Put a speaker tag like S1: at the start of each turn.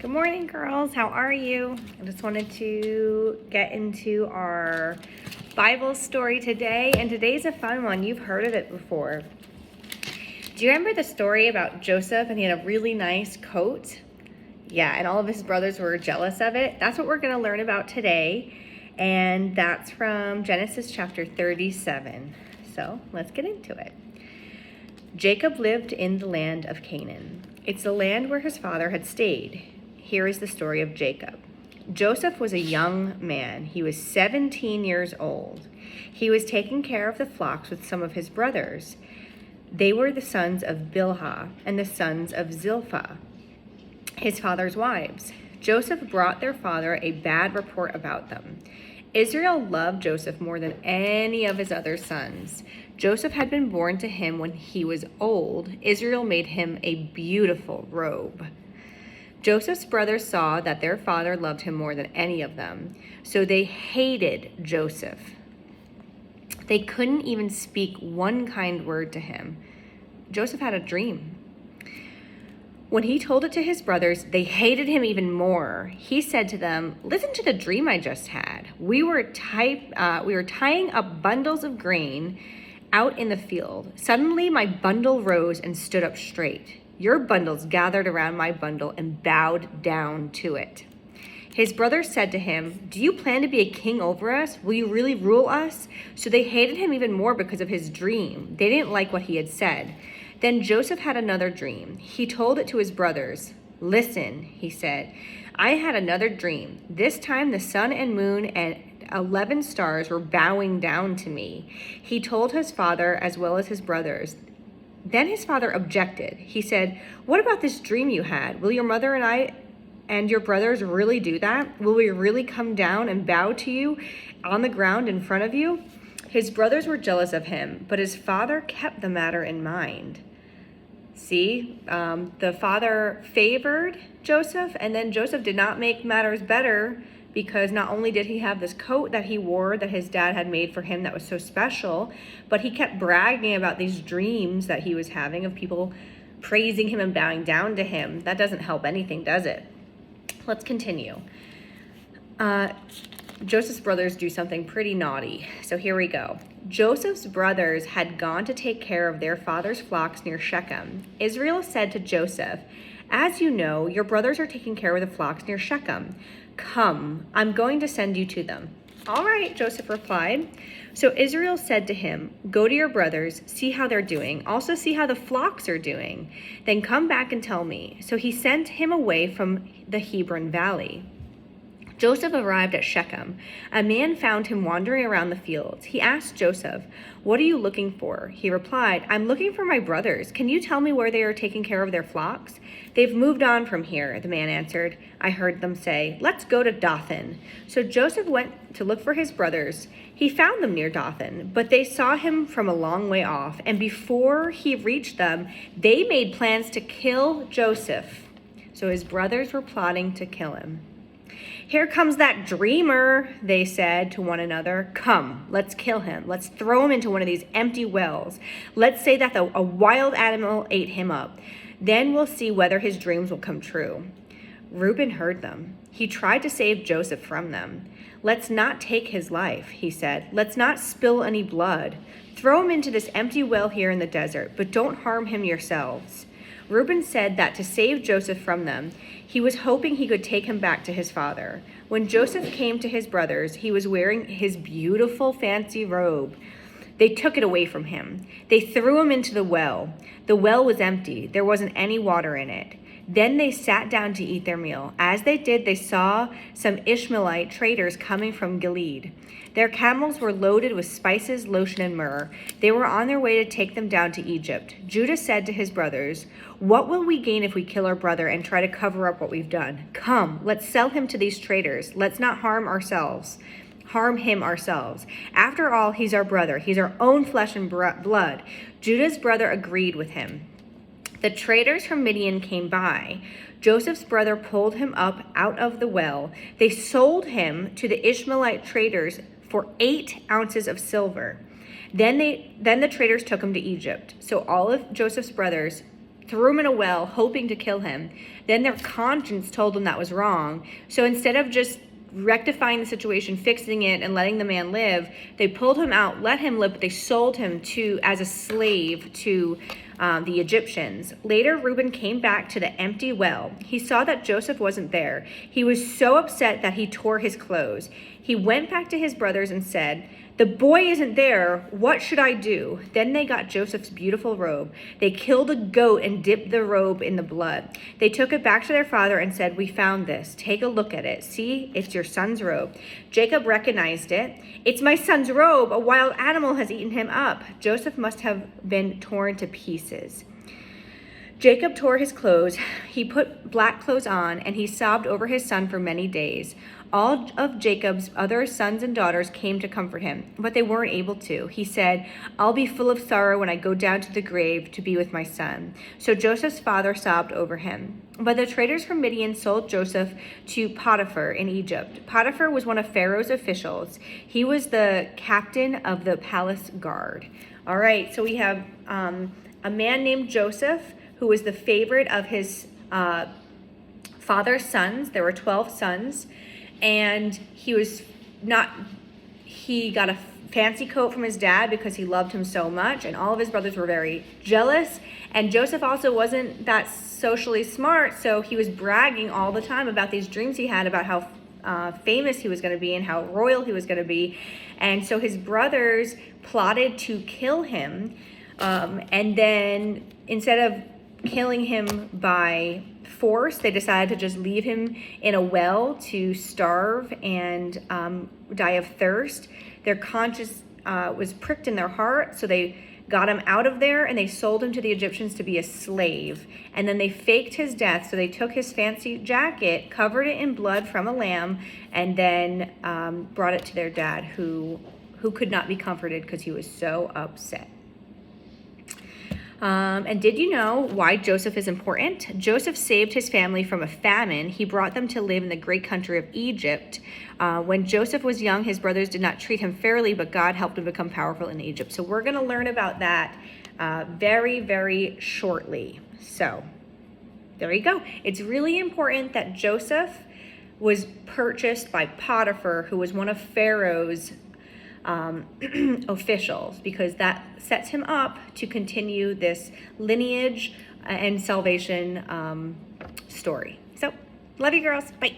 S1: Good morning, girls. How are you? I just wanted to get into our Bible story today, and today's a fun one. You've heard of it before. Do you remember the story about Joseph and he had a really nice coat? Yeah, and all of his brothers were jealous of it. That's what we're going to learn about today, and that's from Genesis chapter 37. So let's get into it. Jacob lived in the land of Canaan. It's the land where his father had stayed. Here is the story of Jacob. Joseph was a young man. He was 17 years old. He was taking care of the flocks with some of his brothers. They were the sons of Bilhah and the sons of Zilpah, his father's wives. Joseph brought their father a bad report about them. Israel loved Joseph more than any of his other sons. Joseph had been born to him when he was old. Israel made him a beautiful robe. Joseph's brothers saw that their father loved him more than any of them, so they hated Joseph. They couldn't even speak one kind word to him. Joseph had a dream. When he told it to his brothers, they hated him even more. He said to them, "Listen to the dream I just had. We were tying up bundles of grain out in the field. Suddenly my bundle rose and stood up straight. Your bundles gathered around my bundle and bowed down to it." His brothers said to him, "Do you plan to be a king over us? Will you really rule us?" So they hated him even more because of his dream. They didn't like what he had said. Then Joseph had another dream. He told it to his brothers. "Listen," he said, "I had another dream. This time the sun and moon and 11 stars were bowing down to me." He told his father as well as his brothers. Then his father objected. He said, "What about this dream you had? Will your mother and I and your brothers really do that? Will we really come down and bow to you on the ground in front of you?" His brothers were jealous of him, but his father kept the matter in mind. See, the father favored Joseph, and then Joseph did not make matters better, because not only did he have this coat that he wore that his dad had made for him that was so special, but he kept bragging about these dreams that he was having of people praising him and bowing down to him. That doesn't help anything, does it? Let's continue. Joseph's brothers do something pretty naughty. So here we go. Joseph's brothers had gone to take care of their father's flocks near Shechem. Israel said to Joseph, "As you know, your brothers are taking care of the flocks near Shechem. Come, I'm going to send you to them." "All right," Joseph replied. So Israel said to him, "Go to your brothers, see how they're doing. Also see how the flocks are doing. Then come back and tell me." So he sent him away from the Hebron Valley. Joseph arrived at Shechem. A man found him wandering around the fields. He asked Joseph, "What are you looking for?" He replied, "I'm looking for my brothers. Can you tell me where they are taking care of their flocks?" "They've moved on from here," the man answered. I heard them say, "Let's go to Dothan." So Joseph went to look for his brothers. He found them near Dothan, but they saw him from a long way off, and before he reached them, they made plans to kill Joseph. So his brothers were plotting to kill him. "Here comes that dreamer," they said to one another. "Come, let's kill him. Let's throw him into one of these empty wells. Let's say that a wild animal ate him up. Then we'll see whether his dreams will come true." Reuben heard them. He tried to save Joseph from them. "Let's not take his life," he said. "Let's not spill any blood. Throw him into this empty well here in the desert, but don't harm him yourselves." Reuben said that to save Joseph from them, he was hoping he could take him back to his father. When Joseph came to his brothers, he was wearing his beautiful fancy robe. They took it away from him. They threw him into the well. The well was empty. There wasn't any water in it. Then they sat down to eat their meal. As they did, they saw some Ishmaelite traders coming from Gilead. Their camels were loaded with spices, lotion, and myrrh. They were on their way to take them down to Egypt. Judah said to his brothers, "What will we gain if we kill our brother and try to cover up what we've done? Come, let's sell him to these traders. Let's not harm him ourselves. After all, he's our brother. He's our own flesh and blood." Judah's brother agreed with him. The traders from Midian came by. Joseph's brother pulled him up out of the well. They sold him to the Ishmaelite traders for 8 ounces of silver. Then the traders took him to Egypt. So all of Joseph's brothers threw him in a well, hoping to kill him. Then their conscience told them that was wrong. So instead of just rectifying the situation, fixing it, and letting the man live, they pulled him out, let him live, but they sold him as a slave to the Egyptians. Later, Reuben came back to the empty well. He saw that Joseph wasn't there. He was so upset that he tore his clothes. He went back to his brothers and said, "The boy isn't there. What should I do?" Then they got Joseph's beautiful robe. They killed a goat and dipped the robe in the blood. They took it back to their father and said, "We found this. Take a look at it. See, it's your son's robe." Jacob recognized it. "It's my son's robe. A wild animal has eaten him up." Joseph must have been torn to pieces. Jacob tore his clothes. He put black clothes on, and he sobbed over his son for many days. All of Jacob's other sons and daughters came to comfort him, but they weren't able to. He said, "I'll be full of sorrow when I go down to the grave to be with my son." So Joseph's father sobbed over him. But the traders from Midian sold Joseph to Potiphar in Egypt. Potiphar was one of Pharaoh's officials. He was the captain of the palace guard. All right, so we have a man named Joseph, who was the favorite of his father's sons. There were 12 sons. And he got a fancy coat from his dad because he loved him so much. And all of his brothers were very jealous. And Joseph also wasn't that socially smart. So he was bragging all the time about these dreams he had about how famous he was going to be and how royal he was going to be. And so his brothers plotted to kill him. And then instead of killing him by force, they decided to just leave him in a well to starve and die of thirst. Their conscience was pricked in their heart, so they got him out of there and they sold him to the Egyptians to be a slave. And then they faked his death, so they took his fancy jacket, covered it in blood from a lamb, and then brought it to their dad, who could not be comforted because he was so upset. And did you know why Joseph is important? Joseph saved his family from a famine. He brought them to live in the great country of Egypt. When Joseph was young, his brothers did not treat him fairly, but God helped him become powerful in Egypt. So we're going to learn about that very, very shortly. So there you go. It's really important that Joseph was purchased by Potiphar, who was one of Pharaoh's officials, because that sets him up to continue this lineage and salvation story. So, love you girls. Bye.